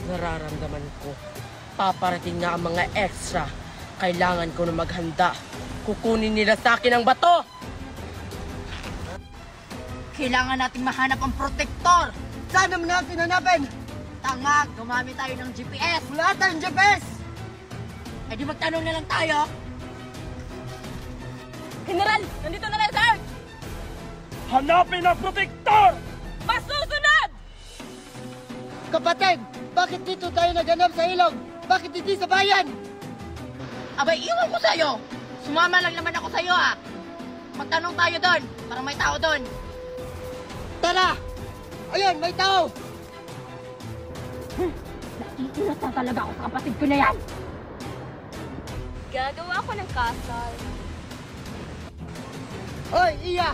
Nararamdaman ko, paparating na ang mga extra. Kailangan ko na maghanda. Kukunin nila sa akin ang bato! Kailangan nating mahanap ang protector! Saan naman natin hanapin? Tama, gumamit tayo ng GPS! Wala tayong GPS! Eh di magtanong na lang tayo! General! Nandito na rin, sir! Hanapin ang protector! Masusunod! Kapatid, bakit dito tayo naghanap sa ilog? Bakit hindi sa bayan? Abay, iwan ko sa'yo! Sumama lang naman ako sa'yo ah! Magtanong tayo doon, para may tao doon! Tara! Ayun, may tao! Iilas na talaga ako sa kapatid ko na yan! Gagawa ko ng kasal. Hoy, Iya!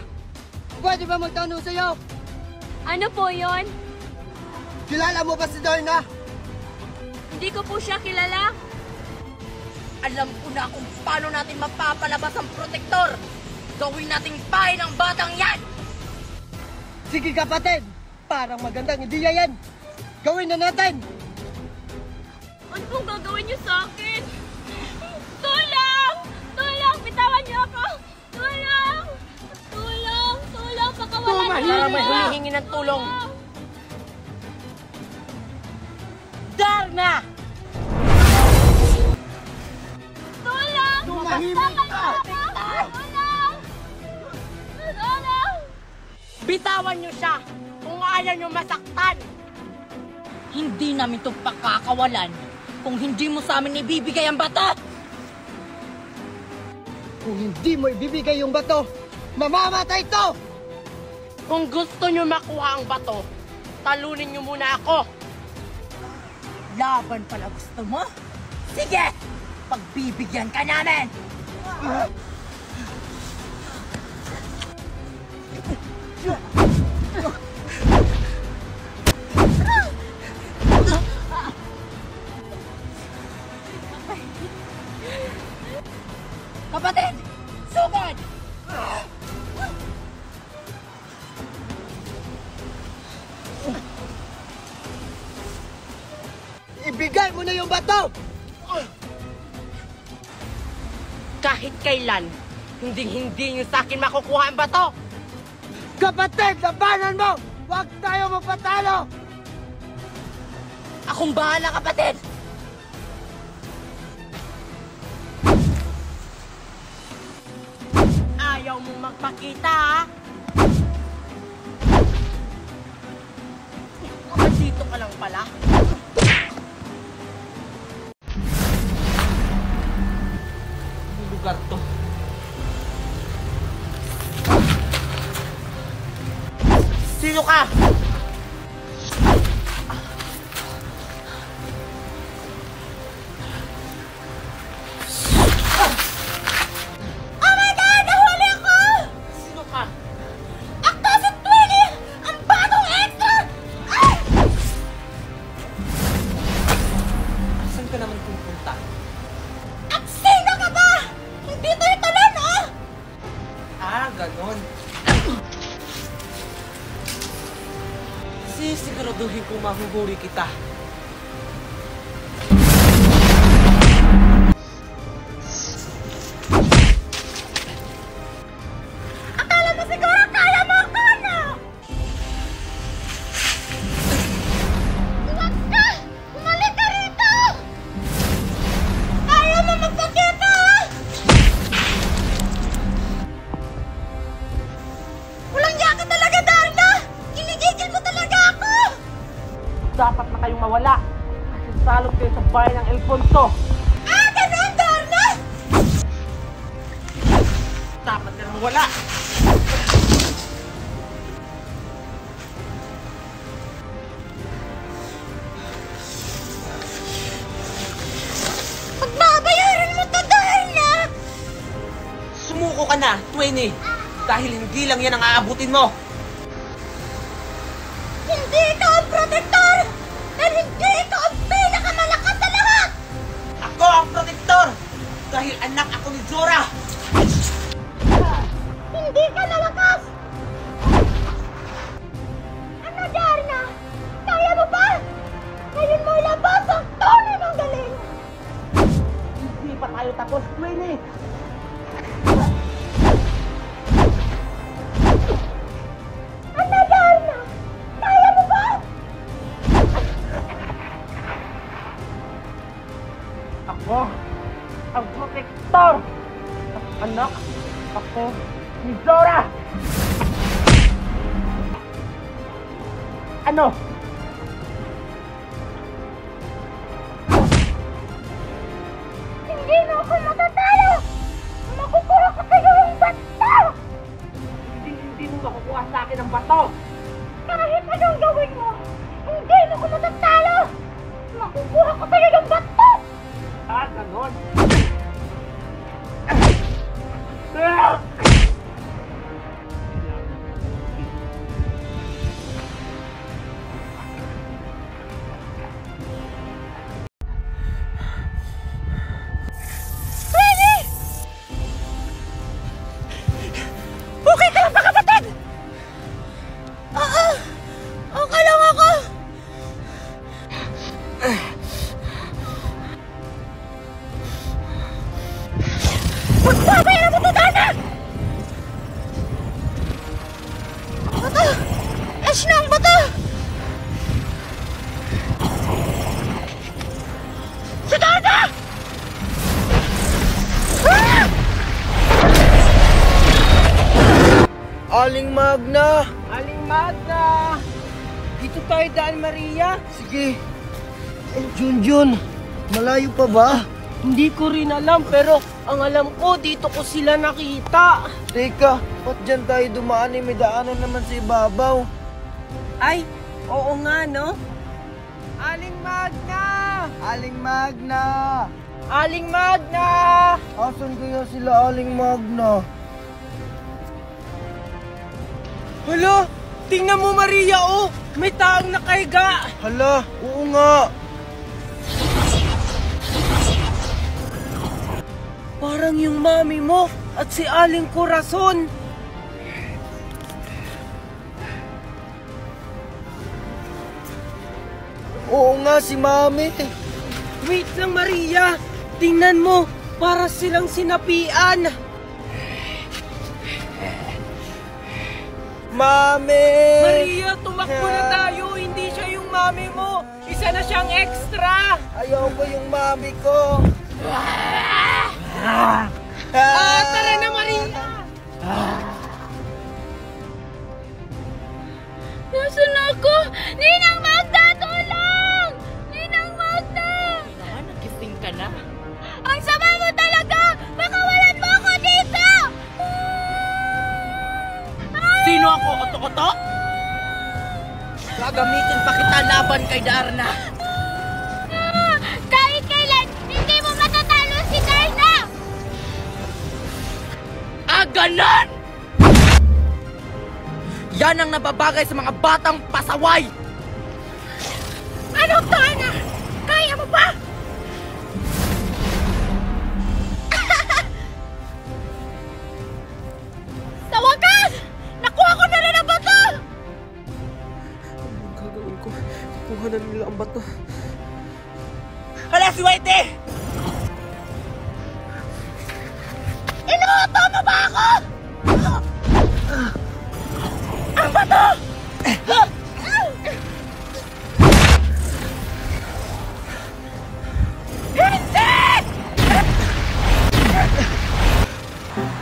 Pwede ba magtanong sa'yo? Ano po yon? Kilala mo ba si Darna? Hindi ko po siya kilala. Alam ko na kung paano natin mapapalabas ang protector! Gawin nating bahay ng batang yan! Sige kapatid! Parang magandang ideya yan! Gawin na natin! Ano pong gagawin niyo sa akin? Tulong! Tulong! Bitawan niyo ako! Tulong! Tulong! Tulong! Pakawalan niyo Para ako! may humihingi ng tulong. Darna! Tulong! Tumahimik ka! Tulong! Tulong! Bitawan niyo siya kung ayaw niyo masaktan. Hindi namin ito pakakawalan kung hindi mo sa amin ibibigay ang bato! Kung hindi mo ibibigay yung bato, mamamatay to! Kung gusto niyo makuha ang bato, talunin niyo muna ako. Laban pala gusto mo? Sige! Pagbibigyan ka namin! Kapatid! Sugod! Ibigay mo na yung bato! Kahit kailan, hindi niyo sa akin makukuha ang bato. Kapatid, labanan mo! Huwag tayo mapatalo! Akong bahala, kapatid! Ayaw mong magpakita, ha? Dito ka lang pala. Ang lugar to. Sino ka? Sino ka? Ako si Twilly! Ang bagong extra! Ay! Saan ka naman pupunta? At sino ka ba? Hindi tayo talon, oh! Ah, ganon. Sisiguraduhin kong mahuhuli kita. Akala mo siguro kaya mo ako, no? Huwag ka! Umalik ka rito! Ayaw mo magpakita! Walang yaka talaga, Darna! Ginigigil mo talaga ako! Dapat na kayong mawala. Kasi salog kayo sa bayan ng Alfonso. Ah, ganun, Darna! Dapat ka na mawala. Pagbabayaran mo to, Darna! Sumuko ka na, 20. Dahil hindi lang yan ang aabutin mo. Hindi ikaw ang protector! At hindi ikaw ang pinakamalakas sa lahat! Ako ang protektor. Dahil anak ako ni Zora. Hindi ka nawakas! Ano, Darna? Kaya mo ba? Ngayon mo ilang kayo tapos, Queenie? Ano, Darna? Kaya mo ba? Ako, ang protector! Anak, ako, ni Zora! Ano? Hindi mo ako matatalo! Makukuha ko sa'yo yung bato! Hindi mo makukuha sa akin ang bato! Kahit anong gawin mo, hindi mo ko matatalo! Makukuha ko sa'yo yung bato! Ah, ganon! Okay ka lang ba, kapatid? Oo, okay lang ako. Magbabayaran mo to, Dana! Bato! Ash na ang bato! Si Dana! Ah! Aling Magna! Aling Magna! Dito tayo daan, Maria. Sige. Junjun, malayo pa ba? Hindi ko rin alam, pero ang alam ko, dito ko sila nakita. Teka, ba't dyan tayo dumaan eh? May daanan naman sa ibabaw. Ay, oo nga, no? Aling Magna! Aling Magna! Aling Magna! Asan kaya sila, Aling Magna? Hala, tingnan mo, Maria, oh! May taong nakahiga! Hala, oo nga. Parang yung mami mo at si Aling Corazon. Oo nga, si Mami. Wait lang, Maria! Tingnan mo, para silang sinapian. Mami! Maria, tumakbo na tayo! Hindi siya yung mami mo! Isa na siyang extra! Ayaw ko yung Mami ko. Tara na, Maria! Nasaan ako? Ninang Magda, tulong! Ninang Magda! Nagising ka na? Ang sama mo talaga! Pakawalan mo ako dito! Sino ako, Oto-Oto? Gagamitin pa kita laban kay Darna. Kahit kailan, hindi mo matatalo si Darna! Ah, ganon! Yan ang nababagay sa mga batang pasaway! Ano, Darna? Kaya mo ba? Sa wakas! Nakuha ko na rin ang bato! Anong gagawin ko? Kuha na nila ang bato. Hala, si Waite! Inuuto mo ba ako? Ang bato!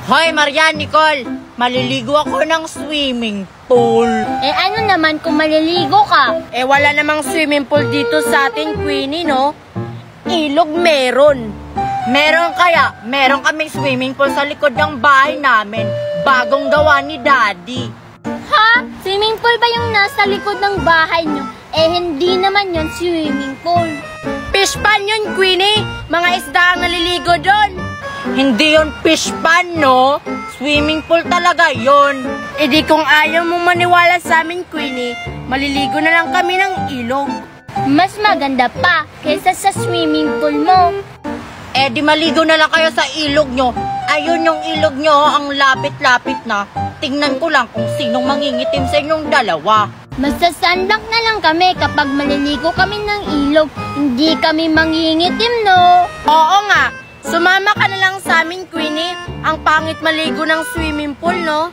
Hoy, Marian, Nicole! Maliligo ako ng swimming pool. Eh ano naman kung maliligo ka? Eh wala namang swimming pool dito sa atin, Queenie, no? Ilog meron. Meron kaya? Meron kaming swimming pool sa likod ng bahay namin. Bagong gawa ni Daddy. Ha? Swimming pool ba yung nasa likod ng bahay nyo? Eh hindi naman yon swimming pool. Fish pan yun, Queenie! Mga isda ang naliligo doon. Hindi yon fish pan, no? Swimming pool talaga yon. E di kung ayaw mo maniwala sa amin, Queenie, maliligo na lang kami ng ilog. Mas maganda pa kaysa sa swimming pool mo. Eh di maligo na lang kayo sa ilog nyo. Ayun yung ilog nyo, ang lapit-lapit na. Tingnan ko lang kung sinong mangingitim sa inyong dalawa. Masasandak na lang kami kapag maliligo kami ng ilog. Hindi kami mangingitim, no? Oo nga, Sumama ka na lang sa amin, Queenie. Ang pangit maligo ng swimming pool, no?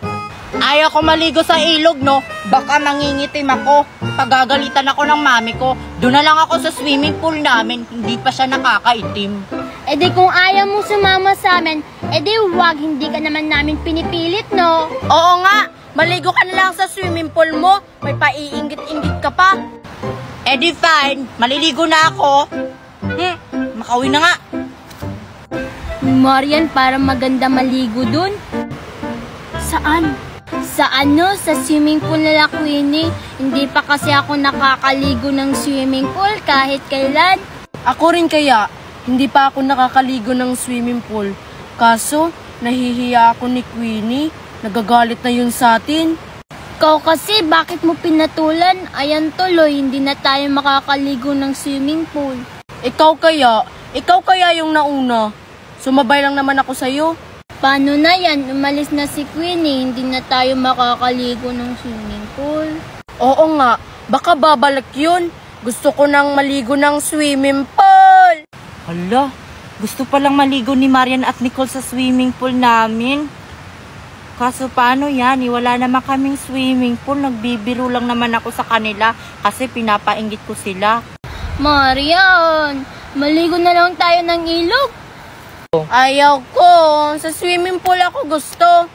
Ayaw ko maligo sa ilog, no? Baka mangingitim ako. Pagagalitan ako ng mami ko. Doon na lang ako sa swimming pool namin. Hindi pa siya nakakaitim. E di kung ayaw mo sumama sa amin, e di wag, hindi ka naman namin pinipilit, no? Oo nga, maligo ka na lang sa swimming pool mo. May paiinggit-inggit ka pa. Eh di fine, maliligo na ako. Makauwi na nga. Marian, para maganda maligo dun. Saan? Sa ano? Sa swimming pool nila, Queenie. Hindi pa kasi ako nakakaligo ng swimming pool kahit kailan. Ako rin kaya, hindi pa ako nakakaligo ng swimming pool. Kaso, nahihiya ako ni Queenie. Nagagalit na yun sa atin. Ikaw kasi, bakit mo pinatulan? Ayan tuloy, hindi na tayo makakaligo ng swimming pool. Ikaw kaya yung nauna. Sumabay lang naman ako sa'yo. Paano na yan? Umalis na si Queenie, hindi na tayo makakaligo ng swimming pool. Oo nga, baka babalik yun. Gusto ko nang maligo ng swimming pool. Hala, gusto palang maligo ni Marian at Nicole sa swimming pool namin. Kaso paano yan? Wala naman kaming swimming pool. Nagbibiro lang naman ako sa kanila kasi pinapainggit ko sila. Marian, maligo na lang tayo ng ilog. Ayaw ko. Sa swimming pool ako gusto.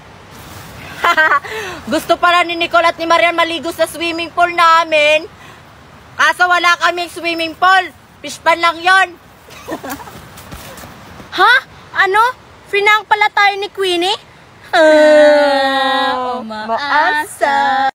Gusto pala ni Nicole at ni Marian maligo sa swimming pool namin. Kaso wala kaming swimming pool. Fishpan lang yon. Ha? Ano? Finang pala tayo ni Queenie? Maasa.